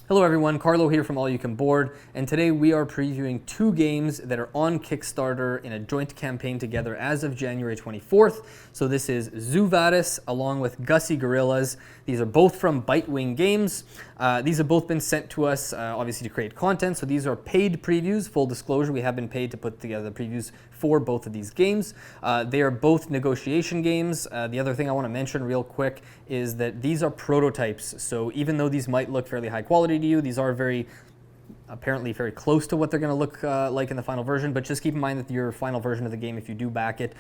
Hello everyone, Carlo here from All You Can Board, and today we are previewing two games that are on Kickstarter in a joint campaign together as of January 24th. So this is Quo Vadis along with Gussy Gorillas. These are both from Bitewing Games. These have both been sent to us, obviously, to create content. So these are paid previews. Full disclosure, we have been paid to put together the previews for both of these games. They are both negotiation games. The other thing I want to mention real quick is that these are prototypes. So even though these might look fairly high quality to you, these are apparently very close to what they're going to look like in the final version, but just keep in mind that your final version of the game, if you do back it,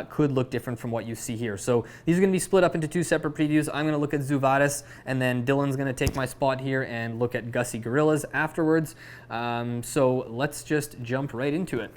could look different from what you see here. So these are going to be split up into two separate previews. I'm going to look at Quo Vadis, and then Dylan's going to take my spot here and look at Gussy Gorillas afterwards. So let's just jump right into it.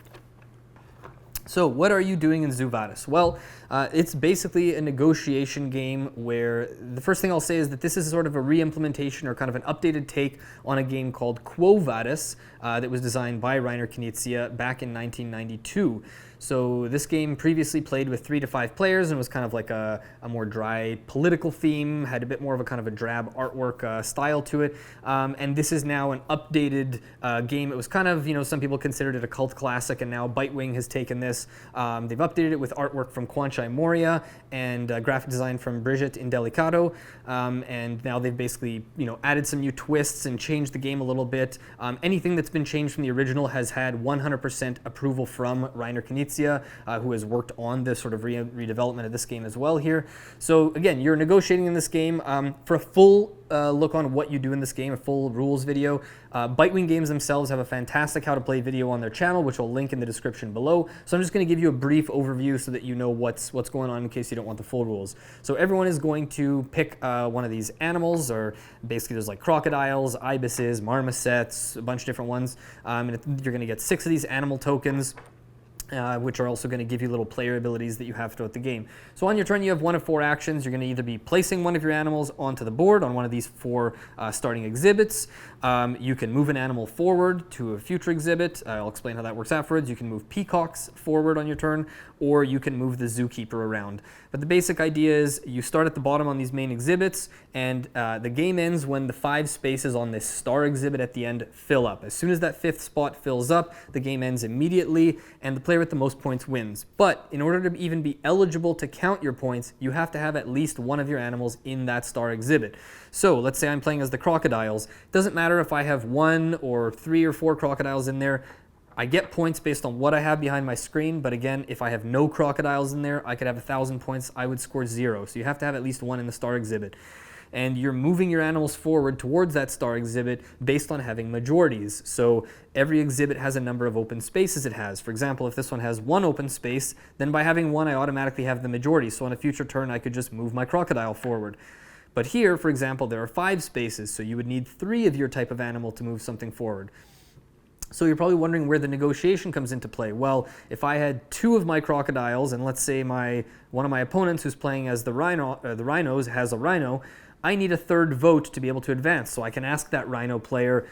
So what are you doing in Quo Vadis? Well, it's basically a negotiation game where the first thing I'll say is that this is sort of a re-implementation or kind of an updated take on a game called Quo Vadis that was designed by Reiner Knizia back in 1992. So this game previously played with 3 to 5 players and was kind of like a more dry political theme, had a bit more of a kind of a drab artwork style to it. And this is now an updated game. It was kind of, some people considered it a cult classic, and now Bitewing has taken this. They've updated it with artwork from Quanchai Moria and graphic design from Brigitte Indelicato. And now they've basically, added some new twists and changed the game a little bit. Anything that's been changed from the original has had 100% approval from Reiner Knizia, who has worked on this sort of redevelopment of this game as well here. So again, you're negotiating in this game. For a full look on what you do in this game, a full rules video, Bitewing Games themselves have a fantastic how to play video on their channel, which I'll link in the description below. So I'm just going to give you a brief overview so that you know what's going on in case you don't want the full rules. So everyone is going to pick one of these animals, or basically there's like crocodiles, ibises, marmosets, a bunch of different ones. And you're going to get 6 of these animal tokens, which are also going to give you little player abilities that you have throughout the game. So on your turn, you have 1 of 4 actions. You're going to either be placing one of your animals onto the board on one of these 4 starting exhibits. You can move an animal forward to a future exhibit. I'll explain how that works afterwards. You can move peacocks forward on your turn, or you can move the zookeeper around. But the basic idea is you start at the bottom on these main exhibits, and the game ends when the 5 spaces on this star exhibit at the end fill up. As soon as that 5th spot fills up, the game ends immediately, and the player with the most points wins. But in order to even be eligible to count your points, you have to have at least one of your animals in that star exhibit. So let's say I'm playing as the crocodiles. It doesn't matter if I have 1 or 3 or 4 crocodiles in there. I get points based on what I have behind my screen, but again, if I have no crocodiles in there, I could have 1,000 points, I would score 0. So you have to have at least 1 in the star exhibit. And you're moving your animals forward towards that star exhibit based on having majorities. So every exhibit has a number of open spaces it has. For example, if this one has 1 open space, then by having 1, I automatically have the majority. So on a future turn, I could just move my crocodile forward. But here, for example, there are 5 spaces, so you would need 3 of your type of animal to move something forward. So you're probably wondering where the negotiation comes into play. Well, if I had 2 of my crocodiles, and let's say one of my opponents who's playing as the rhinos has a rhino, I need a 3rd vote to be able to advance. So I can ask that rhino player,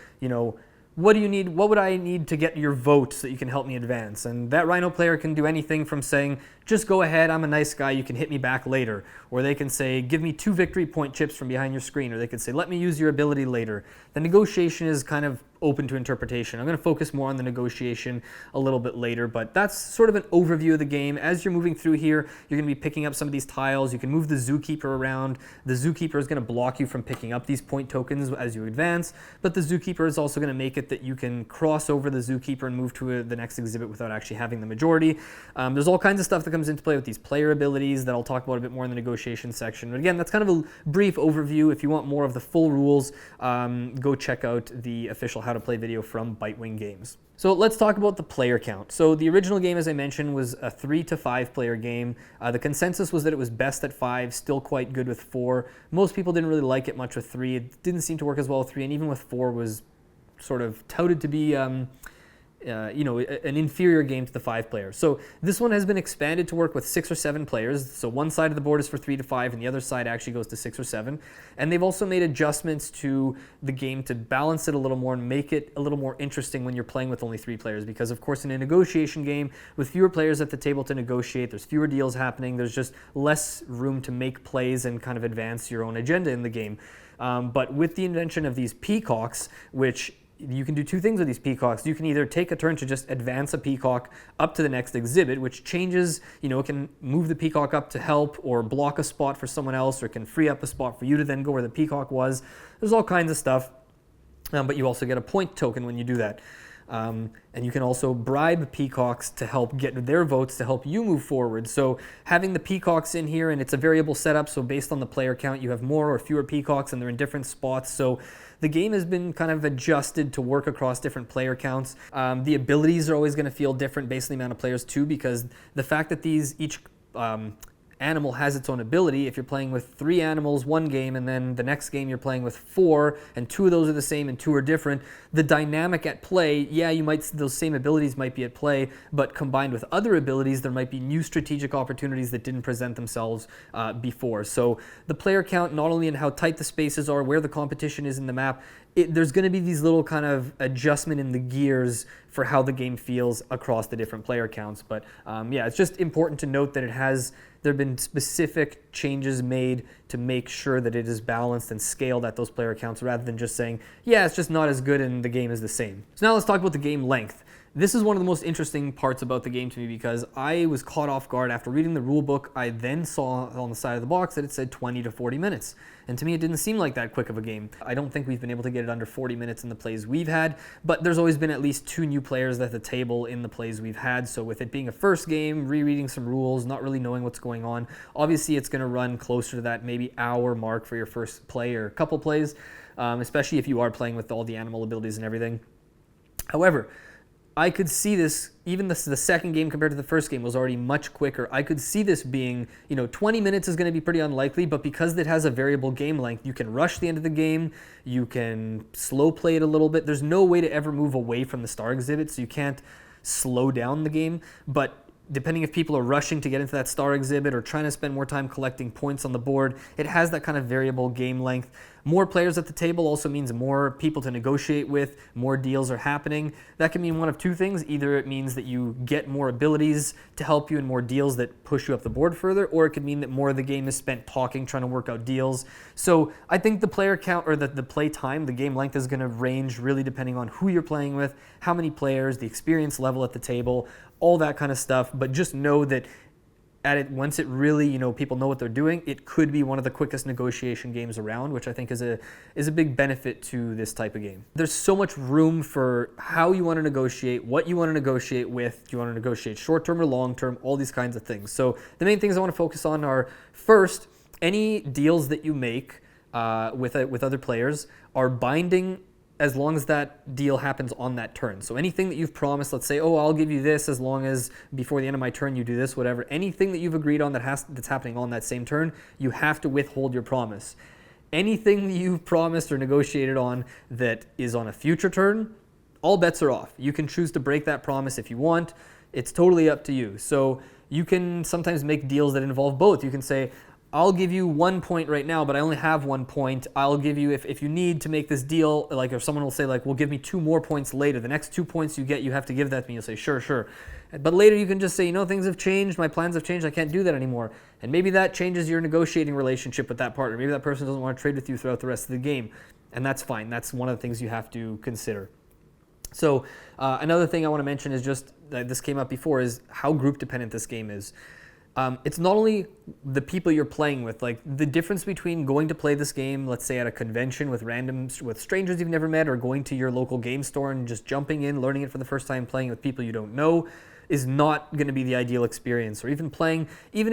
what do you need? What would I need to get your vote so that you can help me advance? And that rhino player can do anything from saying, just go ahead, I'm a nice guy, you can hit me back later. Or they can say, give me 2 victory point chips from behind your screen. Or they could say, let me use your ability later. The negotiation is kind of open to interpretation. I'm going to focus more on the negotiation a little bit later, but that's sort of an overview of the game. As you're moving through here, you're going to be picking up some of these tiles. You can move the zookeeper around. The zookeeper is going to block you from picking up these point tokens as you advance, but the zookeeper is also going to make it that you can cross over the zookeeper and move to the next exhibit without actually having the majority. There's all kinds of stuff that comes into play with these player abilities that I'll talk about a bit more in the negotiation section. But again, that's kind of a brief overview. If you want more of the full rules, go check out the official How to Play video from Bitewing Games. So let's talk about the player count. So the original game, as I mentioned, was a 3 to 5 player game. The consensus was that it was best at 5, still quite good with 4. Most people didn't really like it much with 3. It didn't seem to work as well with 3, and even with 4 was sort of touted to be an inferior game to the 5 players. So this one has been expanded to work with 6 or 7 players. So one side of the board is for 3 to 5, and the other side actually goes to 6 or 7. And they've also made adjustments to the game to balance it a little more and make it a little more interesting when you're playing with only 3 players. Because of course, in a negotiation game with fewer players at the table to negotiate, there's fewer deals happening. There's just less room to make plays and kind of advance your own agenda in the game. But with the invention of these peacocks, which you can do 2 things with these peacocks. You can either take a turn to just advance a peacock up to the next exhibit, which changes, it can move the peacock up to help or block a spot for someone else, or it can free up a spot for you to then go where the peacock was. There's all kinds of stuff, but you also get a point token when you do that. And you can also bribe peacocks to help get their votes to help you move forward. So having the peacocks in here, and it's a variable setup, so based on the player count, you have more or fewer peacocks, and they're in different spots. So the game has been kind of adjusted to work across different player counts. The abilities are always going to feel different based on the amount of players too, because the fact that each animal has its own ability. If you're playing with 3 animals one game, and then the next game you're playing with 4, and 2 of those are the same and 2 are different, the dynamic at play, those same abilities might be at play, but combined with other abilities, there might be new strategic opportunities that didn't present themselves before. So the player count, not only in how tight the spaces are, where the competition is in the map, there's going to be these little kind of adjustment in the gears for how the game feels across the different player counts. But it's just important to note that there have been specific changes made to make sure that it is balanced and scaled at those player counts, rather than just saying, it's just not as good and the game is the same. So now let's talk about the game length. This is one of the most interesting parts about the game to me, because I was caught off guard after reading the rule book. I then saw on the side of the box that it said 20 to 40 minutes. And to me, it didn't seem like that quick of a game. I don't think we've been able to get it under 40 minutes in the plays we've had, but there's always been at least 2 new players at the table in the plays we've had. So with it being a first game, rereading some rules, not really knowing what's going on, obviously it's going to run closer to that maybe hour mark for your first play or couple plays, especially if you are playing with all the animal abilities and everything. However, I could see this, even the second game compared to the first game was already much quicker. I could see this being, 20 minutes is going to be pretty unlikely, but because it has a variable game length, you can rush the end of the game, you can slow play it a little bit. There's no way to ever move away from the star exhibit, so you can't slow down the game. But depending if people are rushing to get into that star exhibit or trying to spend more time collecting points on the board, it has that kind of variable game length. More players at the table also means more people to negotiate with, more deals are happening. That can mean one of 2 things. Either it means that you get more abilities to help you and more deals that push you up the board further, or it could mean that more of the game is spent talking, trying to work out deals. So I think the player count, or the play time, the game length is going to range really depending on who you're playing with, how many players, the experience level at the table, all that kind of stuff. But just know that once it really, people know what they're doing, it could be one of the quickest negotiation games around, which I think is a big benefit to this type of game. There's so much room for how you want to negotiate, what you want to negotiate with. Do you want to negotiate short-term or long-term? All these kinds of things. So the main things I want to focus on are, first, any deals that you make with other players are binding as long as that deal happens on that turn. So anything that you've promised, let's say, I'll give you this as long as before the end of my turn you do this, whatever. Anything that you've agreed on that's happening on that same turn, you have to withhold your promise. Anything that you've promised or negotiated on that is on a future turn, all bets are off. You can choose to break that promise if you want. It's totally up to you. So you can sometimes make deals that involve both. You can say, I'll give you 1 point right now, but I only have 1 point. I'll give you, if you need to make this deal, or someone will say, well, give me 2 more points later. The next 2 points you get, you have to give that to me. You'll say, sure. But later you can just say, things have changed. My plans have changed. I can't do that anymore. And maybe that changes your negotiating relationship with that partner. Maybe that person doesn't want to trade with you throughout the rest of the game. And that's fine. That's one of the things you have to consider. So another thing I want to mention is just, this came up before, is how group dependent this game is. It's not only the people you're playing with, the difference between going to play this game, let's say at a convention with strangers you've never met, or going to your local game store and just jumping in, learning it for the first time, playing with people you don't know, is not going to be the ideal experience. Or even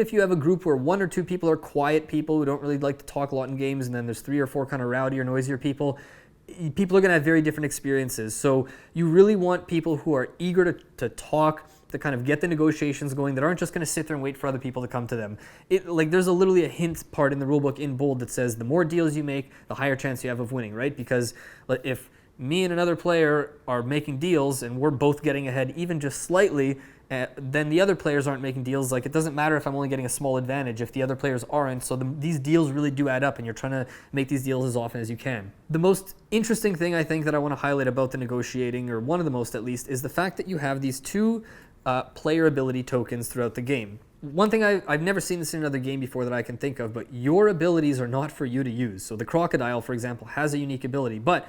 if you have a group where 1 or 2 people are quiet people who don't really like to talk a lot in games, and then there's 3 or 4 kind of rowdier, noisier people are going to have very different experiences. So you really want people who are eager to talk, to kind of get the negotiations going, that aren't just going to sit there and wait for other people to come to them. There's literally a hint part in the rulebook in bold that says the more deals you make, the higher chance you have of winning, right? Because if me and another player are making deals and we're both getting ahead even just slightly, then the other players aren't making deals. Like, it doesn't matter if I'm only getting a small advantage if the other players aren't. So these deals really do add up, and you're trying to make these deals as often as you can. The most interesting thing I think that I want to highlight about the negotiating, or one of the most at least, is the fact that you have these two player ability tokens throughout the game. One thing I've never seen this in another game before that I can think of, but your abilities are not for you to use. So the crocodile, for example, has a unique ability, but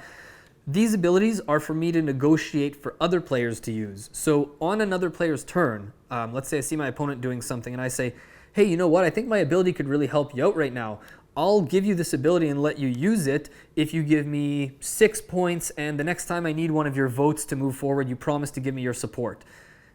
these abilities are for me to negotiate for other players to use. So on another player's turn, let's say I see my opponent doing something and I say, hey, you know what? I think my ability could really help you out right now. I'll give you this ability and let you use it if you give me 6 points, and the next time I need one of your votes to move forward, you promise to give me your support.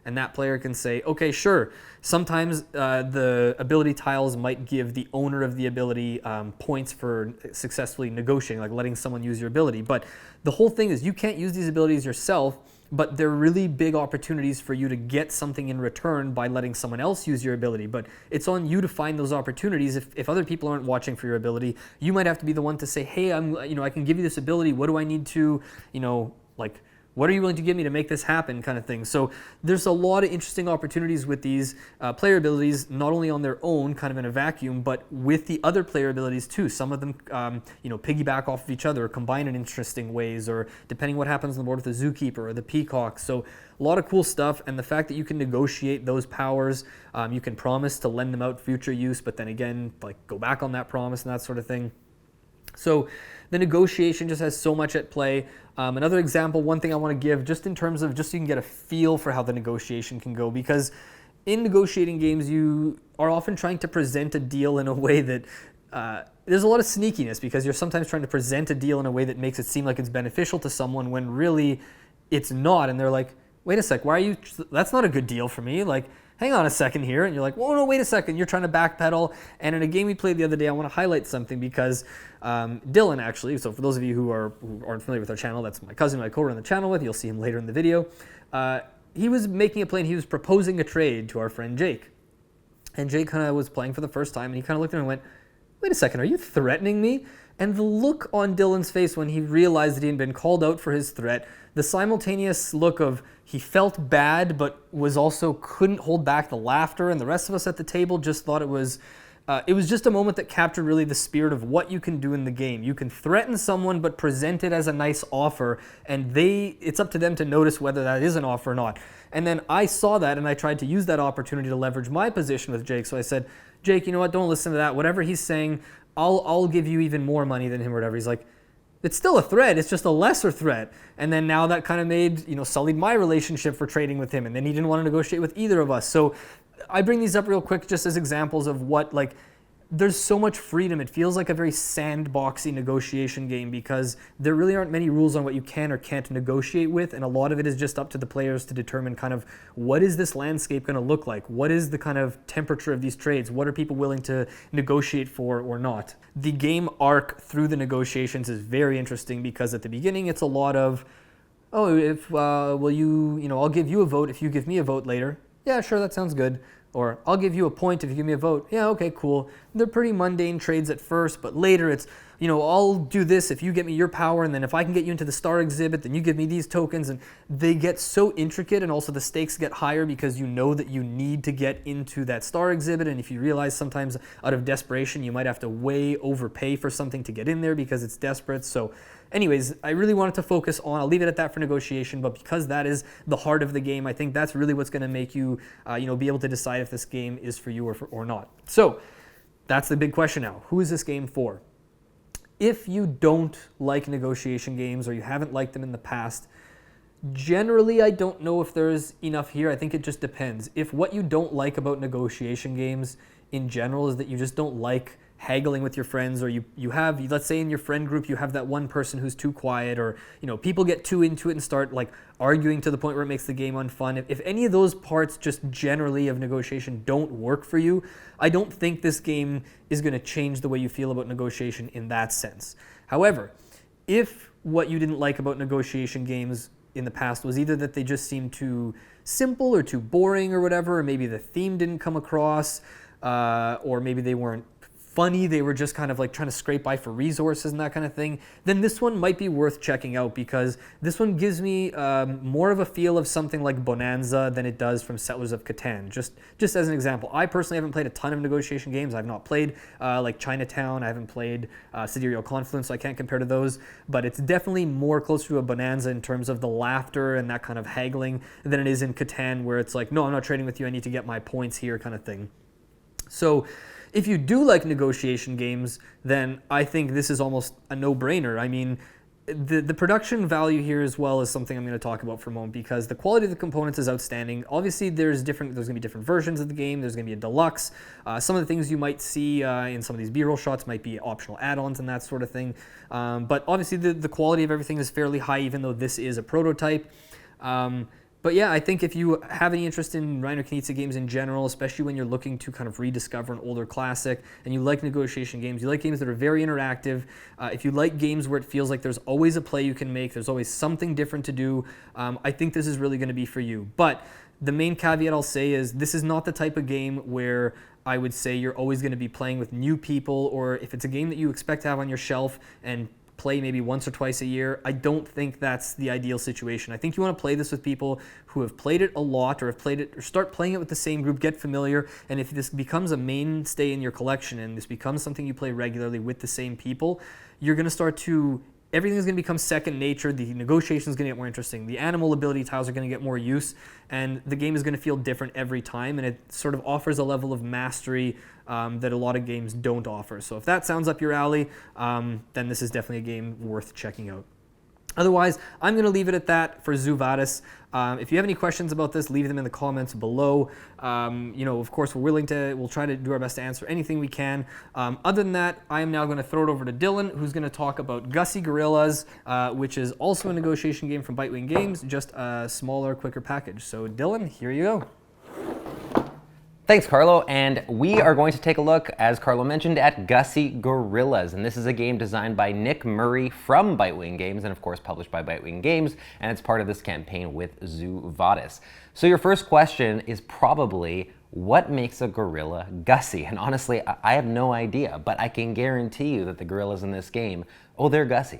And that player can say, okay, sure. Sometimes the ability tiles might give the owner of the ability points for successfully negotiating, like letting someone use your ability. But the whole thing is you can't use these abilities yourself, but they're really big opportunities for you to get something in return by letting someone else use your ability. But it's on you to find those opportunities. If other people aren't watching for your ability, you might have to be the one to say, hey, I can give you this ability. What do I need to, what are you willing to give me to make this happen, kind of thing. So there's a lot of interesting opportunities with these player abilities, not only on their own, kind of in a vacuum, but with the other player abilities too. Some of them, piggyback off of each other, or combine in interesting ways, or depending what happens on the board with the zookeeper or the peacock. So a lot of cool stuff, and the fact that you can negotiate those powers, you can promise to lend them out future use, but then again, like go back on that promise and that sort of thing. So the negotiation just has so much at play. Another example, one thing I want to give, just in terms of, just so you can get a feel for how the negotiation can go, because in negotiating games, you are often trying to present a deal in a way that there's a lot of sneakiness, because you're sometimes trying to present a deal in a way that makes it seem like it's beneficial to someone when really it's not. And they're like, wait a sec, that's not a good deal for me. Like, hang on a second here. And you're like, whoa, no, wait a second. You're trying to backpedal. And in a game we played the other day, I want to highlight something, because Dylan, actually, so for those of you who aren't familiar with our channel, that's my cousin who I co-run the channel with. You'll see him later in the video. He was making a play, and he was proposing a trade to our friend Jake. And Jake kind of was playing for the first time, and he kind of looked at him and went, wait a second, are you threatening me? And the look on Dylan's face when he realized that he had been called out for his threat, the simultaneous look of he felt bad but was also couldn't hold back the laughter, and the rest of us at the table just thought it was just a moment that captured really the spirit of what you can do in the game. You can threaten someone but present it as a nice offer, and it's up to them to notice whether that is an offer or not. And then I saw that, and I tried to use that opportunity to leverage my position with Jake. So I said, Jake, you know what, don't listen to that. Whatever he's saying, I'll give you even more money than him or whatever. He's like, it's still a threat, it's just a lesser threat. And then now that kind of sullied my relationship for trading with him, and then he didn't want to negotiate with either of us. So I bring these up real quick just as examples of what, there's so much freedom. It feels like a very sandboxy negotiation game, because there really aren't many rules on what you can or can't negotiate with, and a lot of it is just up to the players to determine kind of what is this landscape going to look like? What is the kind of temperature of these trades? What are people willing to negotiate for or not? The game arc through the negotiations is very interesting, because at the beginning it's a lot of, I'll give you a vote if you give me a vote later. Yeah, sure, that sounds good. Or I'll give you a point if you give me a vote. Yeah, okay, cool. They're pretty mundane trades at first, but later it's, I'll do this if you get me your power, and then if I can get you into the star exhibit, then you give me these tokens. And they get so intricate, and also the stakes get higher, because you know that you need to get into that star exhibit. And if you realize sometimes out of desperation, you might have to way overpay for something to get in there because it's desperate. So anyways, I really wanted to focus on, I'll leave it at that for negotiation, but because that is the heart of the game, I think that's really what's going to make you, be able to decide if this game is for you or not. So that's the big question now. Who is this game for? If you don't like negotiation games, or you haven't liked them in the past, generally I don't know if there's enough here. I think it just depends. If what you don't like about negotiation games in general is that you just don't like haggling with your friends, or you have, let's say in your friend group, you have that one person who's too quiet, or people get too into it and start arguing to the point where it makes the game unfun. If any of those parts just generally of negotiation don't work for you, I don't think this game is going to change the way you feel about negotiation in that sense. However, if what you didn't like about negotiation games in the past was either that they just seemed too simple or too boring or whatever, or maybe the theme didn't come across, or maybe they weren't funny, they were just kind of like trying to scrape by for resources and that kind of thing, then this one might be worth checking out, because this one gives me more of a feel of something like Bonanza than it does from Settlers of Catan. Just as an example, I personally haven't played a ton of negotiation games. I've not played like Chinatown. I haven't played Sidereal Confluence, so I can't compare to those, but it's definitely more closer to a Bonanza in terms of the laughter and that kind of haggling than it is in Catan, where it's like, no, I'm not trading with you, I need to get my points here kind of thing. So if you do like negotiation games, then I think this is almost a no-brainer. I mean, the production value here as well is something I'm going to talk about for a moment, because the quality of the components is outstanding. Obviously, there's going to be different versions of the game. There's going to be a deluxe. Some of the things you might see in some of these B-roll shots might be optional add-ons and that sort of thing. But obviously, the quality of everything is fairly high, even though this is a prototype. But yeah, I think if you have any interest in Reiner Knizia games in general, especially when you're looking to kind of rediscover an older classic, and you like negotiation games, you like games that are very interactive, if you like games where it feels like there's always a play you can make, there's always something different to do, I think this is really going to be for you. But the main caveat I'll say is this is not the type of game where I would say you're always going to be playing with new people, or if it's a game that you expect to have on your shelf and play maybe once or twice a year, I don't think that's the ideal situation. I think you want to play this with people who have played it a lot, or have played it, or start playing it with the same group, get familiar, and if this becomes a mainstay in your collection and this becomes something you play regularly with the same people, you're going to start to everything's going to become second nature. The negotiation is going to get more interesting. The animal ability tiles are going to get more use, and the game is going to feel different every time, and it sort of offers a level of mastery that a lot of games don't offer. So if that sounds up your alley, then this is definitely a game worth checking out. Otherwise, I'm going to leave it at that for Quo Vadis. If you have any questions about this, leave them in the comments below. Of course, we'll try to do our best to answer anything we can. Other than that, I am now going to throw it over to Dylan, who's going to talk about Gussy Gorillas, which is also a negotiation game from Bitewing Games, just a smaller, quicker package. So Dylan, here you go. Thanks, Carlo, and we are going to take a look, as Carlo mentioned, at Gussy Gorillas, and this is a game designed by Nick Murray from Bitewing Games, and of course published by Bitewing Games, and it's part of this campaign with Quo Vadis. So your first question is probably, what makes a gorilla Gussy? And honestly, I have no idea, but I can guarantee you that the gorillas in this game, they're Gussy.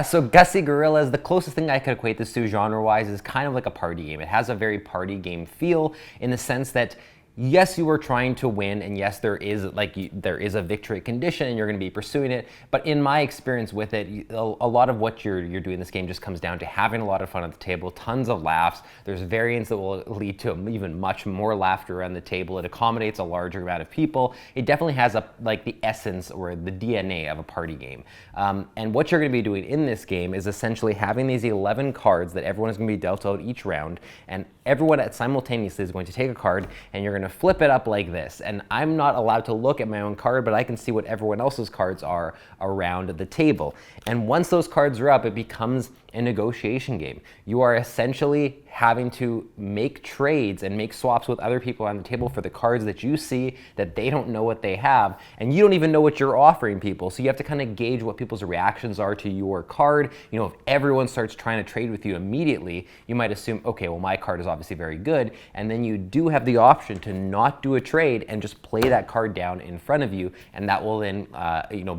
So Gussy Gorillas, the closest thing I could equate this to genre-wise is kind of like a party game. It has a very party game feel in the sense that yes, you are trying to win, and yes, there is a victory condition, and you're going to be pursuing it. But in my experience with it, a lot of what you're doing in this game just comes down to having a lot of fun at the table, tons of laughs. There's variants that will lead to even much more laughter around the table. It accommodates a larger amount of people. It definitely has the essence or the DNA of a party game. And what you're going to be doing in this game is essentially having these 11 cards that everyone is going to be dealt out each round, and everyone simultaneously is going to take a card, and you're going to flip it up like this. And I'm not allowed to look at my own card, but I can see what everyone else's cards are around the table. And once those cards are up, it becomes a negotiation game. You are essentially having to make trades and make swaps with other people on the table for the cards that you see that they don't know what they have, and you don't even know what you're offering people. So you have to kind of gauge what people's reactions are to your card. If everyone starts trying to trade with you immediately, you might assume, okay, well, my card is obviously very good, and then you do have the option to not do a trade and just play that card down in front of you, and that will then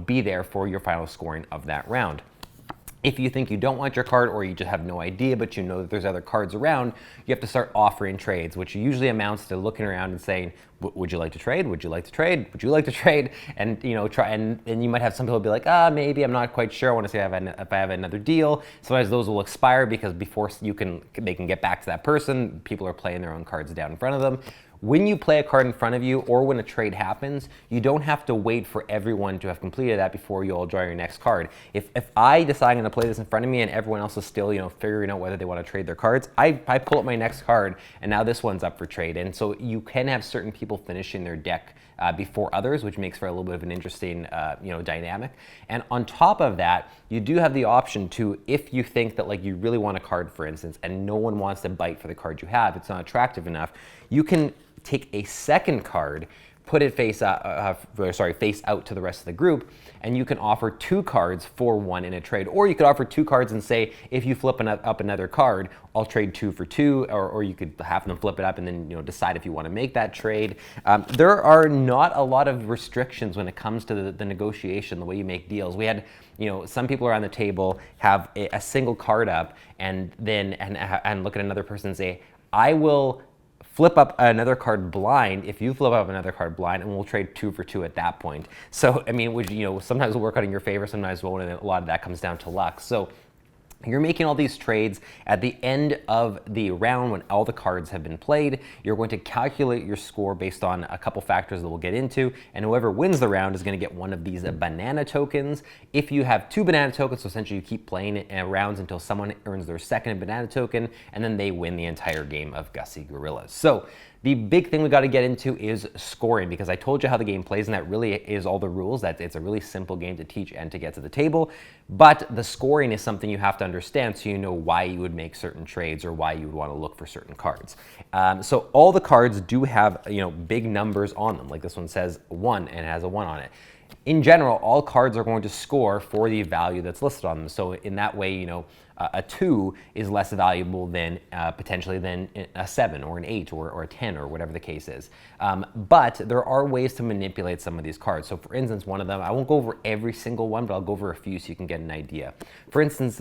be there for your final scoring of that round. If you think you don't want your card, or you just have no idea, but you know that there's other cards around, you have to start offering trades, which usually amounts to looking around and saying, would you like to trade? Would you like to trade? Would you like to trade? And and you might have some people be like, maybe I'm not quite sure. I want to see if I have another deal. Sometimes those will expire because before they can get back to that person, people are playing their own cards down in front of them. When you play a card in front of you, or when a trade happens, you don't have to wait for everyone to have completed that before you all draw your next card. If I decide I'm going to play this in front of me and everyone else is still figuring out whether they want to trade their cards, I pull up my next card, and now this one's up for trade. And so you can have certain people finishing their deck before others, which makes for a little bit of an interesting dynamic. And on top of that, you do have the option to, if you think that you really want a card, for instance, and no one wants to bite for the card you have, it's not attractive enough, you can take a second card, put it face out to the rest of the group, and you can offer 2 cards for 1 in a trade. Or you could offer 2 cards and say, if you flip up another card, I'll trade 2 for 2, or you could have them flip it up and then decide if you want to make that trade. There are not a lot of restrictions when it comes to the negotiation, the way you make deals. We had some people around the table have a single card up and then and look at another person and say, I will flip up another card blind if you flip up another card blind, and we'll trade 2 for 2 at that point. So, I mean, sometimes it'll work out in your favor, sometimes it won't, and a lot of that comes down to luck. So you're making all these trades. At the end of the round, when all the cards have been played, you're going to calculate your score based on a couple factors that we'll get into, and whoever wins the round is going to get one of these banana tokens. If you have 2 banana tokens, so essentially you keep playing rounds until someone earns their second banana token, and then they win the entire game of Gussy Gorillas. So the big thing we got to get into is scoring, because I told you how the game plays, and that really is all the rules. That it's a really simple game to teach and to get to the table. But the scoring is something you have to understand, so you know why you would make certain trades or why you would want to look for certain cards. So all the cards do have big numbers on them. Like this one says 1 and it has a 1 on it. In general, all cards are going to score for the value that's listed on them. So in that way, a 2 is less valuable than potentially than a 7 or an 8 or a 10 or whatever the case is. But there are ways to manipulate some of these cards. So for instance, one of them, I won't go over every single one, but I'll go over a few so you can get an idea. For instance,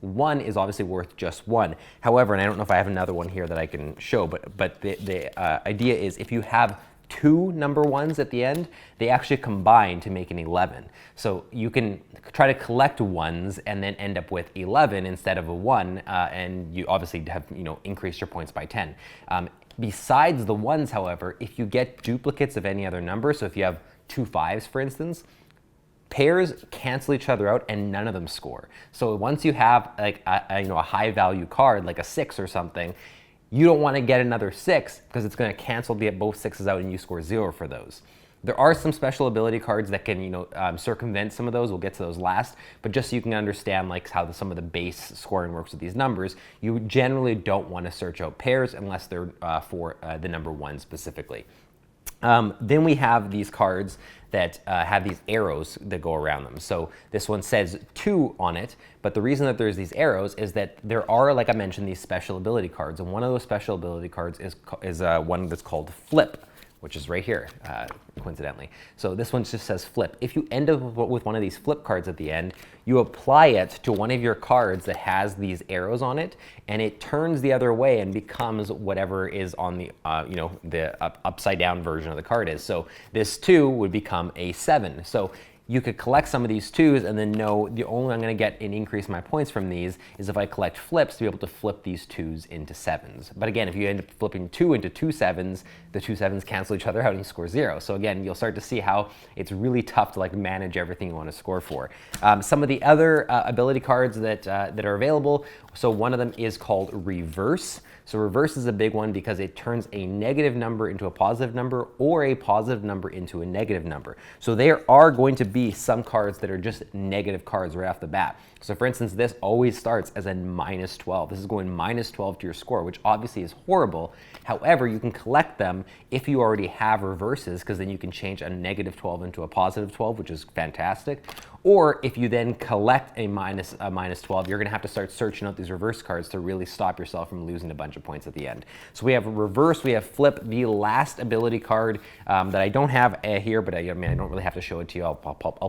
1 is obviously worth just 1. However, and I don't know if I have another one here that I can show, but the idea is if you have 2 number 1s at the end, they actually combine to make an 11. So you can try to collect 1s and then end up with 11 instead of a 1, and you obviously have increased your points by 10. Besides the 1s, however, if you get duplicates of any other number, so if you have 2 5s, for instance, pairs cancel each other out and none of them score. So once you have like a high value card, like a 6 or something, you don't want to get another 6 because it's going to cancel both 6s out and you score 0 for those. There are some special ability cards that can circumvent some of those. We'll get to those last, but just so you can understand like how some of the base scoring works with these numbers, you generally don't want to search out pairs unless they're for the number 1 specifically. Then we have these cards that have these arrows that go around them. So this one says 2 on it, but the reason that there's these arrows is that there are, like I mentioned, these special ability cards, and one of those special ability cards is one that's called Flip, which is right here, coincidentally. So this one just says Flip. If you end up with one of these flip cards at the end, you apply it to one of your cards that has these arrows on it, and it turns the other way and becomes whatever is on the upside down version of the card is. So this 2 would become a 7. So you could collect some of these 2s and then know the only way I'm going to get and increase my points from these is if I collect flips to be able to flip these 2s into 7s. But again, if you end up flipping 2 into 2 7s, the 2 7s cancel each other out and you score 0. So again, you'll start to see how it's really tough to like manage everything you want to score for. Some of the other ability cards that are available, so one of them is called Reverse. So reverse is a big one because it turns a negative number into a positive number or a positive number into a negative number. So there are going to be some cards that are just negative cards right off the bat. So for instance, this always starts as a -12. This is going -12 to your score, which obviously is horrible. However, you can collect them if you already have reverses, because then you can change a -12 into a +12, which is fantastic. Or if you then collect a -12, you're going to have to start searching out these reverse cards to really stop yourself from losing a bunch of points at the end. So we have reverse, we have flip. The last ability card that I don't have here, but I don't really have to show it to you. I'll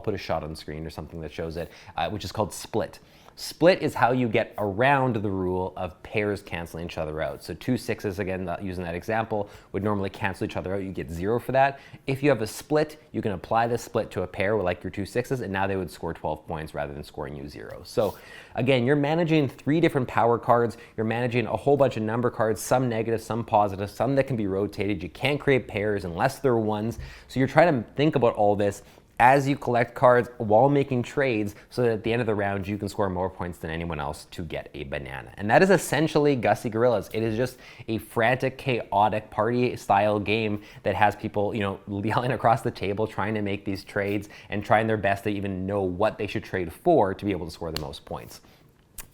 put a shot on the screen or something that shows it, which is called split. Split is how you get around the rule of pairs canceling each other out. So 2 6s, again, using that example, would normally cancel each other out. You get 0 for that. If you have a split, you can apply the split to a pair with like your 2 6s, and now they would score 12 points rather than scoring you 0. So again, you're managing 3 different power cards. You're managing a whole bunch of number cards, some negative, some positive, some that can be rotated. You can't create pairs unless they're 1s. So you're trying to think about all this as you collect cards while making trades so that at the end of the round you can score more points than anyone else to get a banana. And that is essentially Gussy Gorillas. It is just a frantic, chaotic party style game that has people, yelling across the table trying to make these trades and trying their best to even know what they should trade for to be able to score the most points.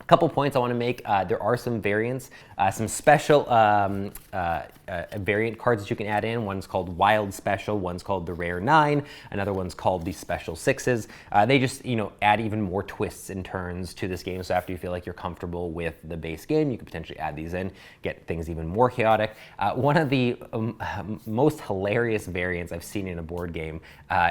Couple points I want to make. There are some variants, some special variant cards that you can add in. One's called Wild Special, one's called the Rare 9, another one's called the Special 6s. They just, add even more twists and turns to this game. So after you feel like you're comfortable with the base game, you could potentially add these in, get things even more chaotic. One of the most hilarious variants I've seen in a board game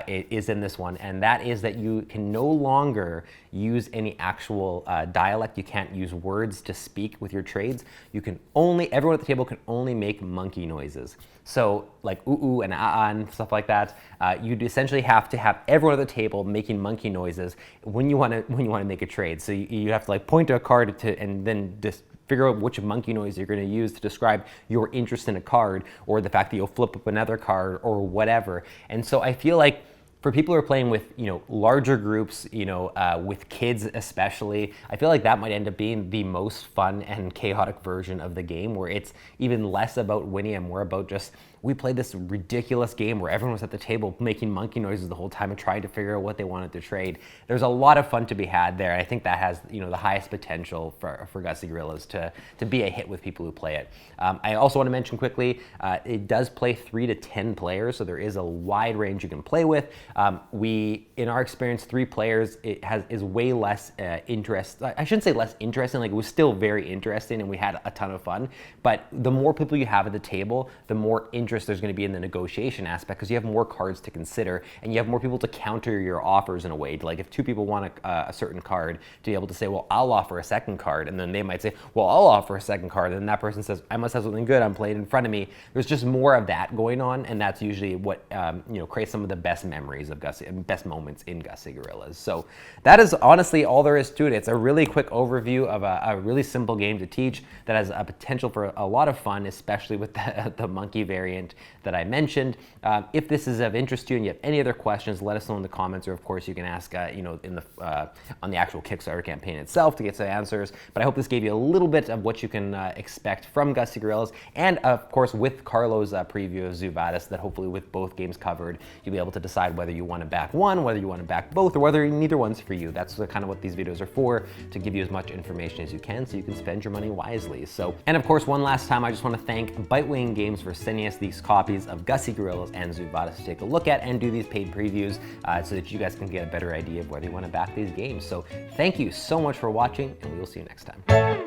is in this one, and that is that you can no longer use any actual dialect. You can't use words to speak with your trades. You can only, everyone at the table can only make monkey noises. So like ooh and ah and stuff like that. You'd essentially have to have everyone at the table making monkey noises when you want to make a trade. So you have to like point to a card and then just figure out which monkey noise you're going to use to describe your interest in a card, or the fact that you'll flip up another card or whatever. And so I feel like for people who are playing with, larger groups, with kids especially, I feel like that might end up being the most fun and chaotic version of the game, where it's even less about winning and more about just, we played this ridiculous game where everyone was at the table making monkey noises the whole time and trying to figure out what they wanted to trade. There's a lot of fun to be had there. I think that has, the highest potential for Gussy Gorillas to be a hit with people who play it. I also want to mention quickly, it does play 3 to 10 players, so there is a wide range you can play with. In our experience, 3 players, is way less interest. I shouldn't say less interesting, like it was still very interesting and we had a ton of fun, but the more people you have at the table, the more interest there's going to be in the negotiation aspect, because you have more cards to consider and you have more people to counter your offers in a way. Like if 2 people want a certain card, to be able to say, well, I'll offer a second card, and then they might say, well, I'll offer a second card, and then that person says, I must have something good, I'm playing in front of me. There's just more of that going on, and that's usually what creates some of the best memories of Gussy, best moments in Gussy Gorillas. So that is honestly all there is to it. It's a really quick overview of a really simple game to teach that has a potential for a lot of fun, especially with the monkey variant that I mentioned. If this is of interest to you and you have any other questions, let us know in the comments, or of course you can ask on the actual Kickstarter campaign itself to get some answers. But I hope this gave you a little bit of what you can expect from Gussy Gorillas, and of course with Carlo's preview of Quo Vadis, that hopefully with both games covered, you'll be able to decide whether you want to back one, whether you want to back both, or whether neither one's for you. That's kind of what these videos are for, to give you as much information as you can so you can spend your money wisely. So, and of course, one last time, I just want to thank Bitewing Games for sending us these copies of Gussy Gorillas and Quo Vadis to take a look at and do these paid previews so that you guys can get a better idea of whether you want to back these games. So thank you so much for watching, and we will see you next time.